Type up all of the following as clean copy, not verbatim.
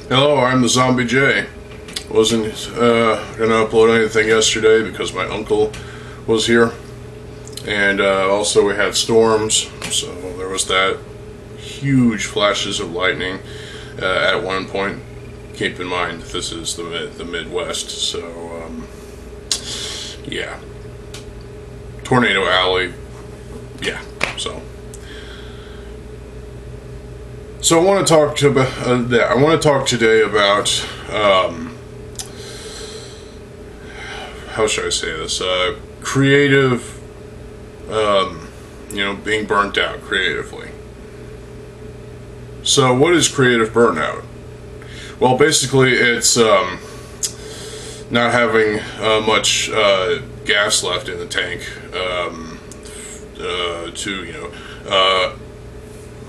Hello, I'm TheZOMBIEJ. Wasn't gonna upload anything yesterday because my uncle was here, and also we had storms, so there was that. Huge flashes of lightning at one point. Keep in mind this is the Midwest, so yeah, tornado alley. Yeah, So I want to talk today about how should I say this? Creative, being burnt out creatively. So what is creative burnout? Well, basically it's not having much gas left in the tank to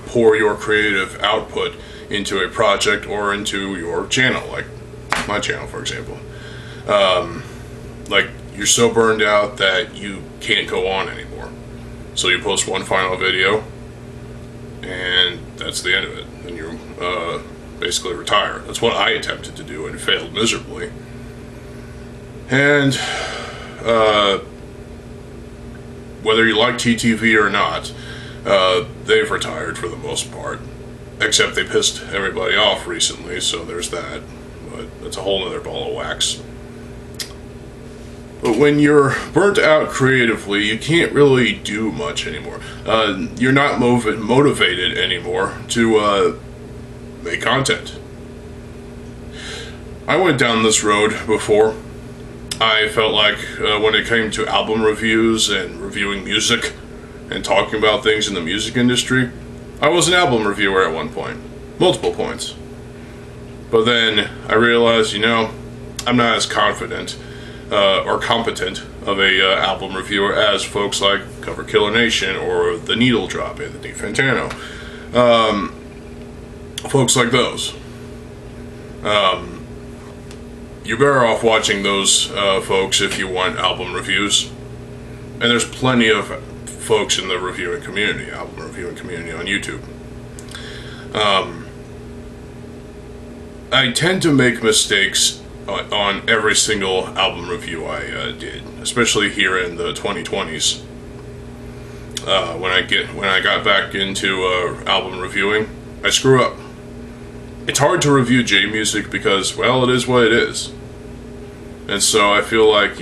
pour your creative output into a project or into your channel, like my channel, for example. Like, you're so burned out that you can't go on anymore. So you post one final video, and that's the end of it. And you basically retire. That's what I attempted to do and failed miserably. And whether you like TTV or not, they've retired for the most part, except they pissed everybody off recently, so there's that, but that's a whole other ball of wax. But when you're burnt out creatively, you can't really do much anymore. You're not motivated anymore to make content. I went down this road before. I felt like when it came to album reviews and reviewing music, and talking about things in the music industry, I was an album reviewer at one point. Multiple points. But then I realized, I'm not as confident or competent of a album reviewer as folks like Cover Killer Nation or The Needle Drop, Anthony Fantano. Folks like those. You're better off watching those folks if you want album reviews. And there's plenty of folks in the album reviewing community on YouTube. I tend to make mistakes on every single album review I did, especially here in the 2020s. When I got back into album reviewing, I screw up. It's hard to review J music because, well, it is what it is. And so I feel like,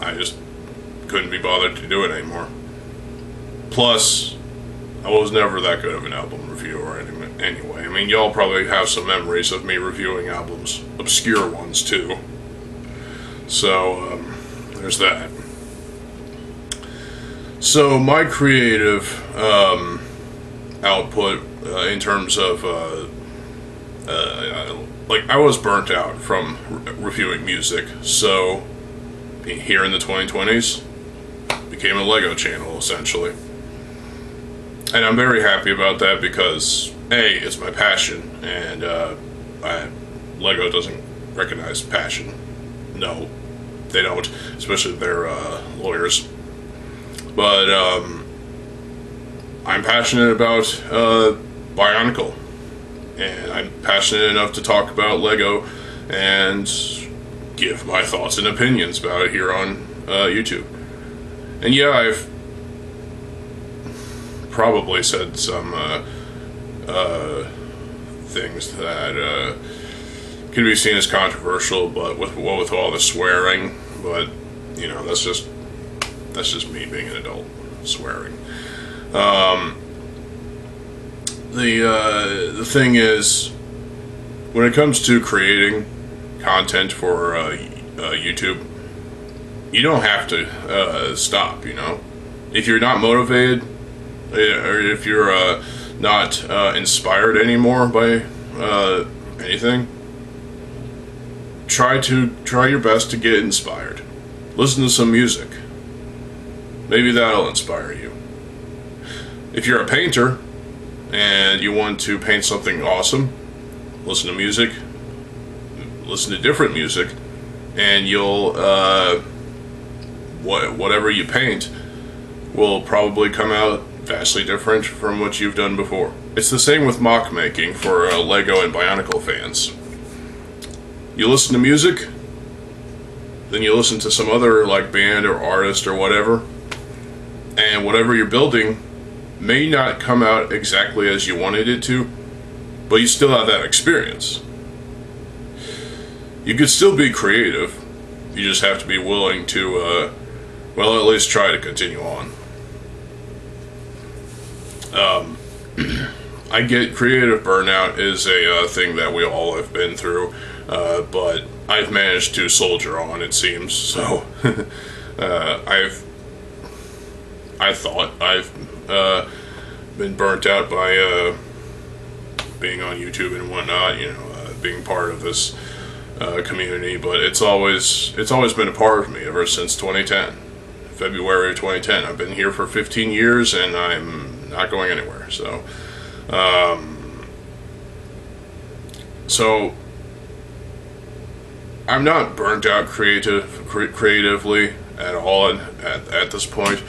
I just couldn't be bothered to do it anymore. Plus, I was never that good of an album reviewer anyway. I mean, y'all probably have some memories of me reviewing albums, obscure ones too. So, there's that. So, my creative output in terms of, I was burnt out from reviewing music, so here in the 2020s, became a Lego channel, essentially. And I'm very happy about that because, A, it's my passion, and Lego doesn't recognize passion. No, they don't, especially their lawyers. But I'm passionate about Bionicle, and I'm passionate enough to talk about Lego and give my thoughts and opinions about it here on YouTube. And yeah, I've probably said some things that can be seen as controversial, but with all the swearing. But that's just me being an adult swearing. The thing is, when it comes to creating content for YouTube, you don't have to stop, If you're not motivated, or if you're not inspired anymore by anything, try your best to get inspired. Listen to some music. Maybe that'll inspire you. If you're a painter and you want to paint something awesome, listen to music, listen to different music, and you'll whatever you paint will probably come out vastly different from what you've done before. It's the same with mock making for Lego and Bionicle fans. You listen to music, then you listen to some other like band or artist or whatever, and whatever you're building may not come out exactly as you wanted it to, but you still have that experience. You could still be creative, you just have to be willing to, well, at least try to continue on. I get creative burnout is a thing that we all have been through, but I've managed to soldier on, it seems. So I thought I've been burnt out by being on YouTube and whatnot, you know, being part of this community, but it's always been a part of me ever since 2010, February of 2010. I've been here for 15 years and I'm not going anywhere. So I'm not burnt out creatively at all at this point.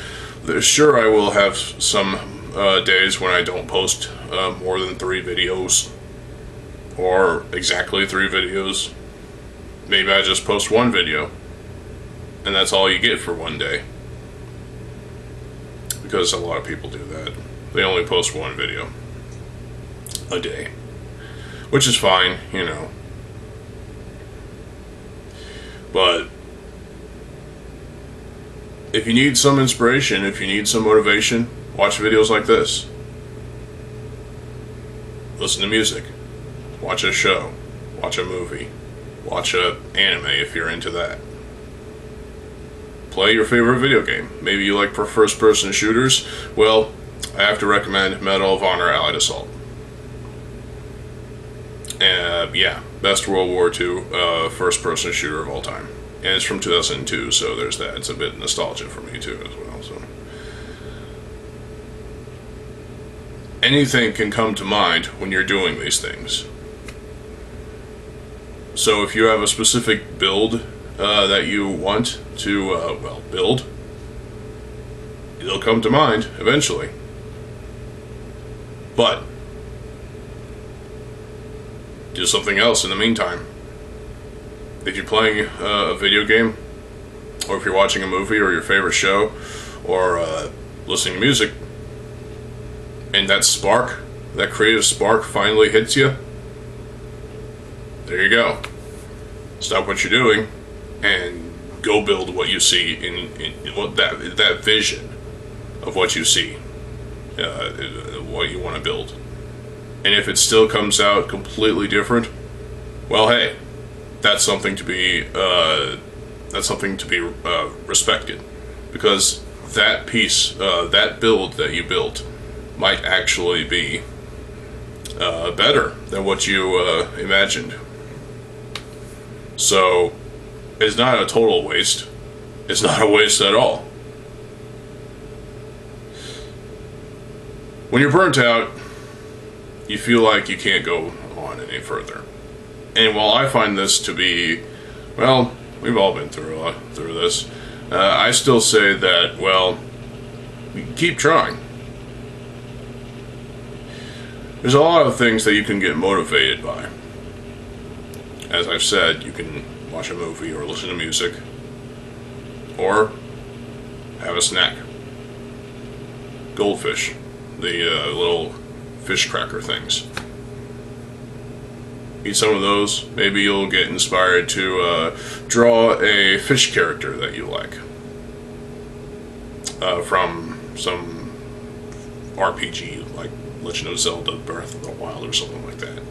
Sure, I will have some days when I don't post more than 3 videos, or exactly 3 videos. Maybe I just post 1 video, and that's all you get for one day. Because a lot of people do that. They only post 1 video a day, which is fine, you know. But if you need some inspiration, if you need some motivation, watch videos like this. Listen to music. Watch a show. Watch a movie. Watch an anime if you're into that. Play your favorite video game. Maybe you like first-person shooters. Well, I have to recommend Medal of Honor Allied Assault. Yeah, best World War II first-person shooter of all time. And it's from 2002, so there's that. It's a bit nostalgia for me too as well. So anything can come to mind when you're doing these things. So if you have a specific build that you want to, well, build, it'll come to mind eventually. But do something else in the meantime. If you're playing a video game, or if you're watching a movie or your favorite show, or listening to music, and that spark, that creative spark finally hits you, there you go. Stop what you're doing and go build what you see in what that vision of what you see, what you want to build. And if it still comes out completely different, well, hey, that's something to be respected, because that piece, that build that you built, might actually be better than what you imagined. So it's not a total waste. It's not a waste at all. When you're burnt out, you feel like you can't go on any further. And while I find this to be, well, we've all been through this, I still say that, well, keep trying. There's a lot of things that you can get motivated by. As I've said, you can watch a movie or listen to music, or have a snack. Goldfish, the little fish cracker things. Eat some of those. Maybe you'll get inspired to draw a fish character that you like from some RPG, like Legend of Zelda Breath of the Wild or something like that.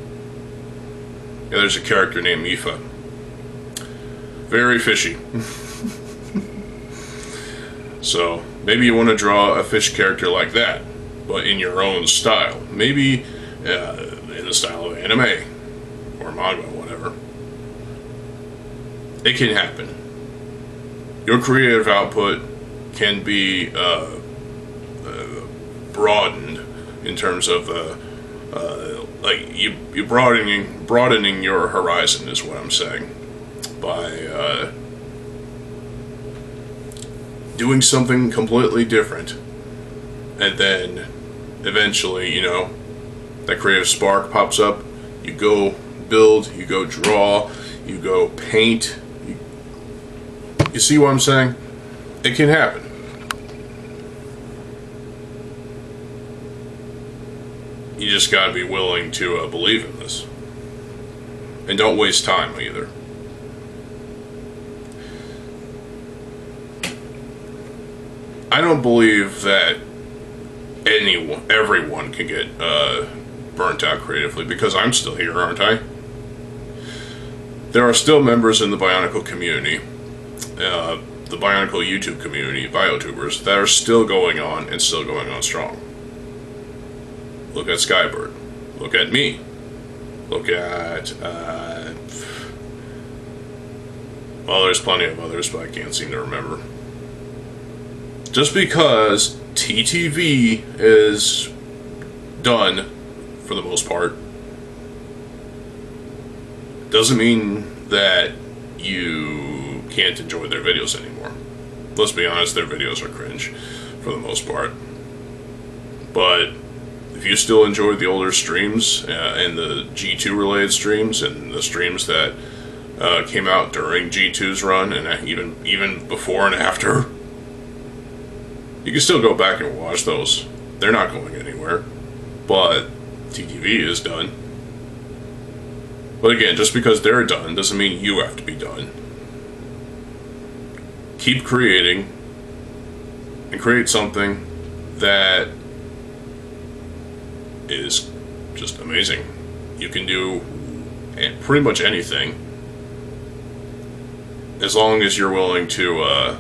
Yeah, there's a character named Mifa. Very fishy. So maybe you want to draw a fish character like that, but in your own style. Maybe in the style of anime or manga, whatever. It can happen. Your creative output can be broadened in terms of like you broadening your horizon is what I'm saying, by doing something completely different and then eventually, you know, that creative spark pops up. You go build, you go draw, you go paint. You see what I'm saying? It can happen. You just gotta be willing to believe in this. And don't waste time either. I don't believe that everyone can get burnt out creatively, because I'm still here, aren't I? There are still members in the Bionicle community, the Bionicle YouTube community, Biotubers, that are still going on and still going on strong. Look at Skybird. Look at me. Look at, well, there's plenty of others, but I can't seem to remember. Just because TTV is done, for the most part, doesn't mean that you can't enjoy their videos anymore. Let's be honest, their videos are cringe, for the most part. But if you still enjoy the older streams, and the G2 related streams, and the streams that came out during G2's run, and even before and after, you can still go back and watch those. They're not going anywhere. But TTV is done. But again, just because they're done doesn't mean you have to be done. Keep creating, and create something that is just amazing. You can do pretty much anything, as long as you're willing to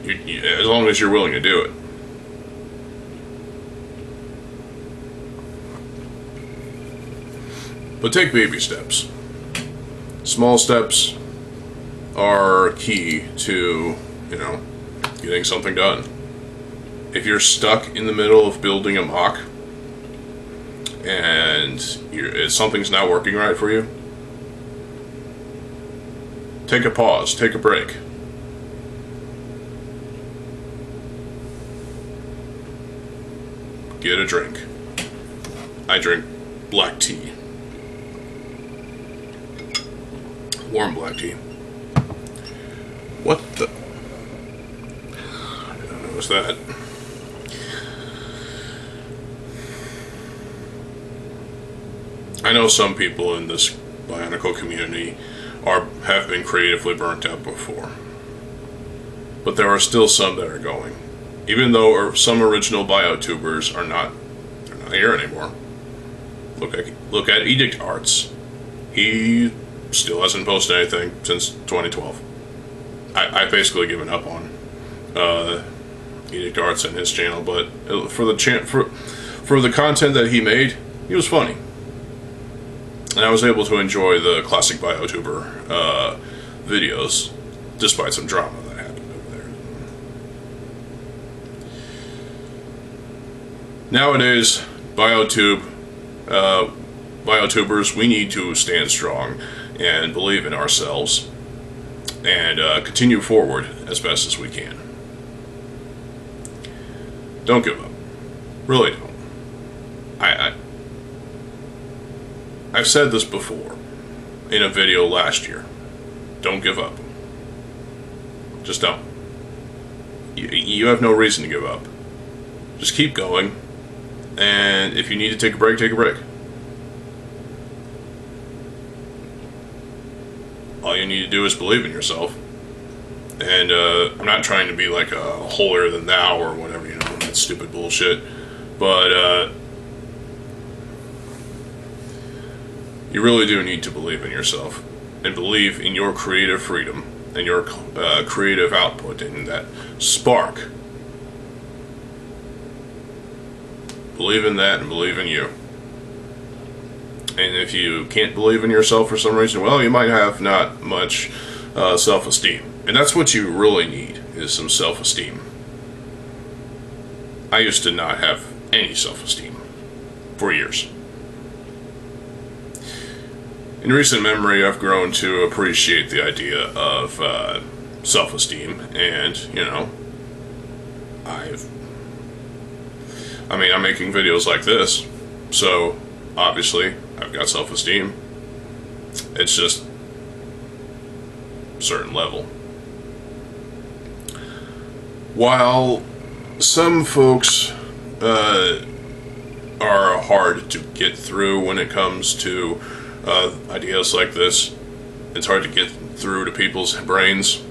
as long as you're willing to do it. But take baby steps. Small steps are key to, you know, getting something done. If you're stuck in the middle of building a mock and something's not working right for you, take a pause, take a break. Get a drink. I drink black tea. Warm black tea. What the? I didn't notice that. I know some people in this Bionicle community have been creatively burnt out before, but there are still some that are going. Even though some original Biotubers they're not here anymore. Look at Edict Arts. He still hasn't posted anything since 2012. I've basically given up on Edict Arts and his channel, but for the content that he made, he was funny, and I was able to enjoy the classic Biotuber videos, despite some drama that happened over there. Nowadays, Biotubers, we need to stand strong and believe in ourselves and continue forward as best as we can. Don't give up. Really don't. I've said this before in a video last year. Don't give up. Just don't. You have no reason to give up. Just keep going, and if you need to take a break, take a break. All you need to do is believe in yourself. And I'm not trying to be like a holier than thou or whatever, you know, that stupid bullshit. But you really do need to believe in yourself and believe in your creative freedom and your creative output and that spark. Believe in that and believe in you. And if you can't believe in yourself for some reason, well, you might have not much self-esteem. And that's what you really need, is some self-esteem. I used to not have any self-esteem for years. In recent memory, I've grown to appreciate the idea of self-esteem, and, you know, I'm making videos like this, so obviously I've got self-esteem. It's just a certain level. While some folks are hard to get through when it comes to ideas like this, it's hard to get through to people's brains.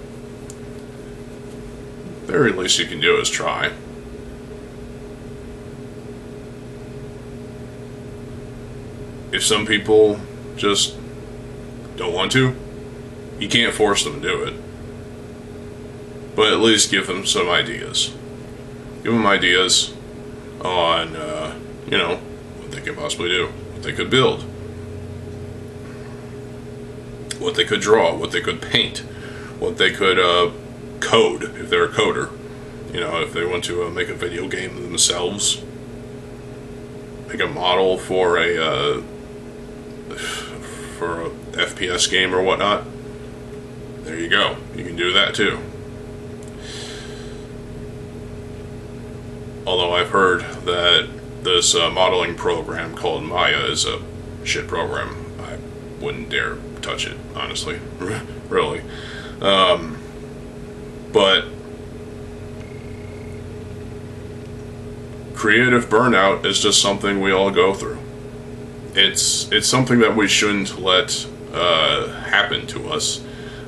The very least you can do is try. If some people just don't want to, you can't force them to do it. But at least give them some ideas. Give them ideas on, you know, what they could possibly do, what they could build, what they could draw, what they could paint, what they could code, if they're a coder. You know, if they want to make a video game themselves, make a model for a FPS game or whatnot. There you go. You can do that too. Although I've heard that this modeling program called Maya is a shit program. I wouldn't dare touch it, honestly. Really. But creative burnout is just something we all go through. It's something that we shouldn't let happen to us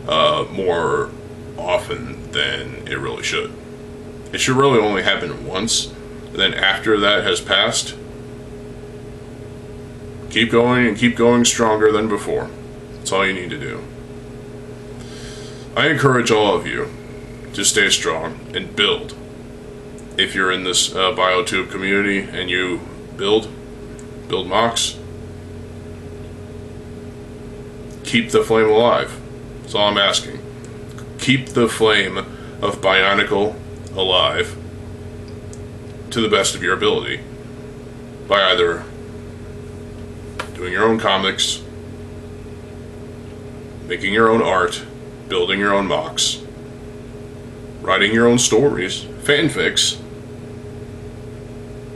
more often than it really should. It should really only happen once, and then after that has passed, keep going and keep going stronger than before. That's all you need to do. I encourage all of you to stay strong and build. If you're in this biotube community and you build mocks, keep the flame alive. That's all I'm asking. Keep the flame of Bionicle alive to the best of your ability by either doing your own comics, making your own art, building your own mocks, writing your own stories, fanfics.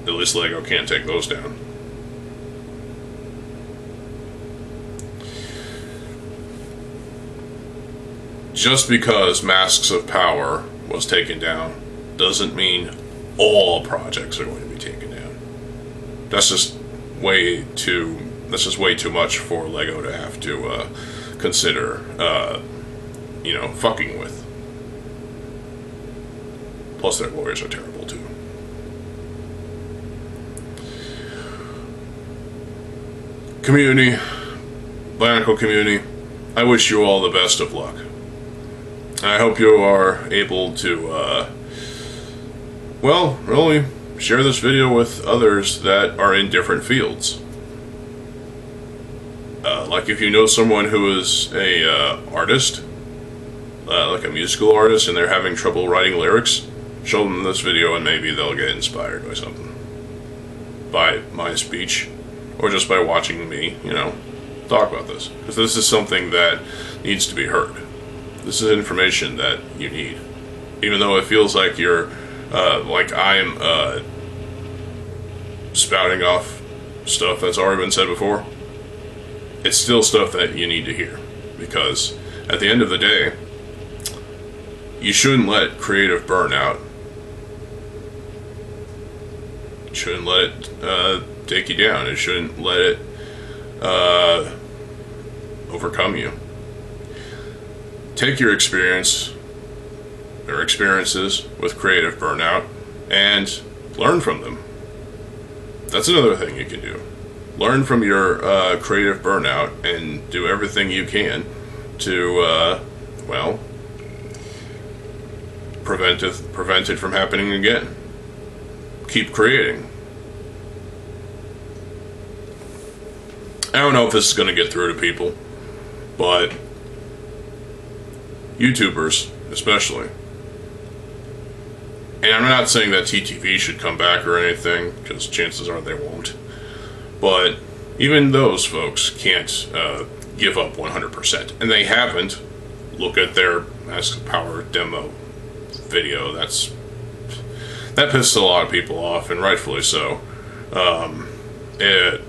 At least Lego can't take those down. Just because Masks of Power was taken down doesn't mean all projects are going to be taken down. That's just way too much for Lego to have to consider, you know, fucking with. Plus their lawyers are terrible too. Community, Bionicle community, I wish you all the best of luck. I hope you are able to, well, really share this video with others that are in different fields. Like if you know someone who is a artist, like a musical artist, and they're having trouble writing lyrics, show them this video and maybe they'll get inspired by something. By my speech, or just by watching me, you know, talk about this. Because this is something that needs to be heard. This is information that you need. Even though it feels like you're, like I'm spouting off stuff that's already been said before, it's still stuff that you need to hear. Because at the end of the day, you shouldn't let creative burnout, you shouldn't let it take you down. You shouldn't let it overcome you. Take your experience or experiences with creative burnout and learn from them. That's another thing you can do. Learn from your creative burnout and do everything you can to, well, prevent it from happening again. Keep creating. I don't know if this is going to get through to people, but YouTubers especially, and I'm not saying that TTV should come back or anything, because chances are they won't, but even those folks can't give up 100%, and they haven't look at their Mask Power demo video. That pissed a lot of people off, and rightfully so.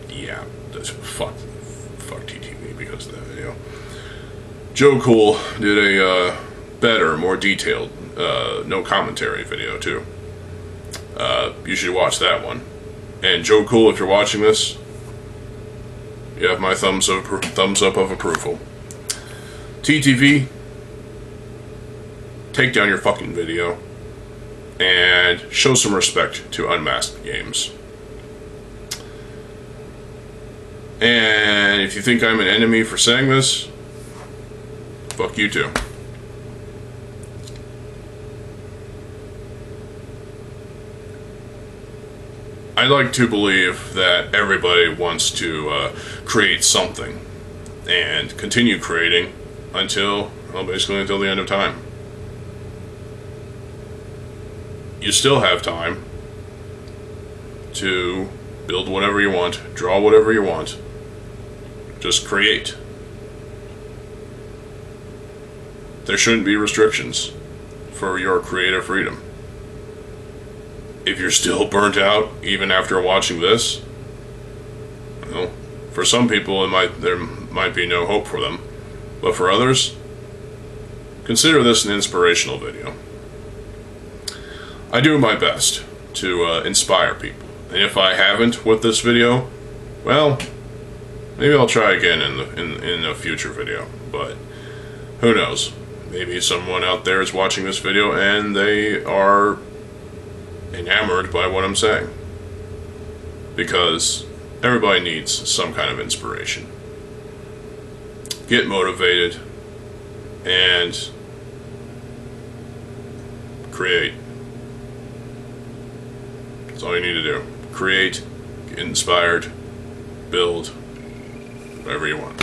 Yeah, fuck TTV because of that video. Joe Cool did a better, more detailed, no commentary video too. You should watch that one. And Joe Cool, if you're watching this, you have my thumbs up of approval. TTV, take down your fucking video and show some respect to Unmasked Games. And if you think I'm an enemy for saying this, fuck you too. I like to believe that everybody wants to create something and continue creating until the end of time. You still have time to build whatever you want, draw whatever you want. Just create. There shouldn't be restrictions for your creative freedom. If you're still burnt out, even after watching this, well, for some people there might be no hope for them. But for others, consider this an inspirational video. I do my best to inspire people. And if I haven't with this video, well, maybe I'll try again in a future video. But who knows? Maybe someone out there is watching this video and they are enamored by what I'm saying. Because everybody needs some kind of inspiration. Get motivated and create. That's all you need to do. Create, get inspired, build, whatever you want.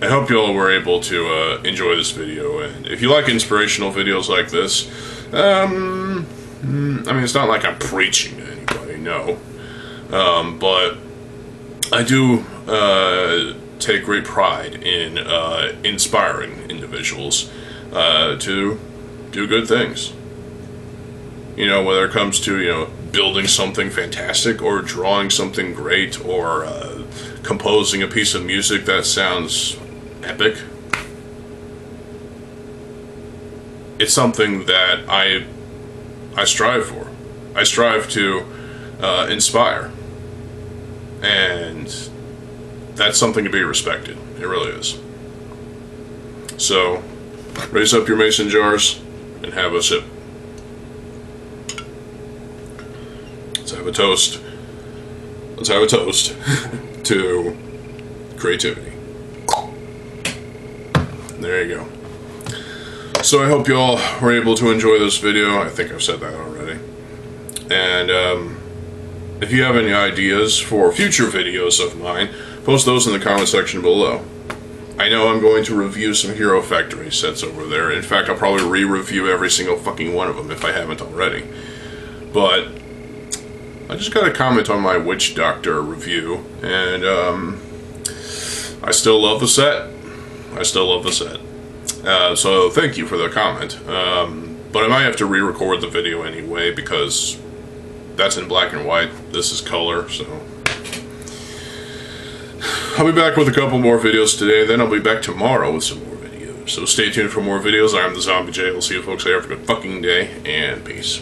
I hope you all were able to enjoy this video, and if you like inspirational videos like this, I mean, it's not like I'm preaching to anybody, no, but I do take great pride in inspiring individuals to do good things. You know, whether it comes to, you know, building something fantastic, or drawing something great, or composing a piece of music that sounds epic. It's something that I strive for. I strive to inspire. And that's something to be respected. It really is. So, raise up your mason jars and have a sip. Let's have a toast. Let's have a toast to creativity. There you go. So I hope you all were able to enjoy this video. I think I've said that already. And if you have any ideas for future videos of mine, post those in the comment section below. I know I'm going to review some Hero Factory sets over there. In fact, I'll probably re-review every single fucking one of them if I haven't already. But I just got a comment on my Witch Doctor review, and I still love the set. So thank you for the comment. But I might have to re-record the video anyway, because that's in black and white. This is color, so I'll be back with a couple more videos today, then I'll be back tomorrow with some more videos. So stay tuned for more videos. I'm TheZOMBIEJ. We'll see you folks later. Have a good fucking day, and peace.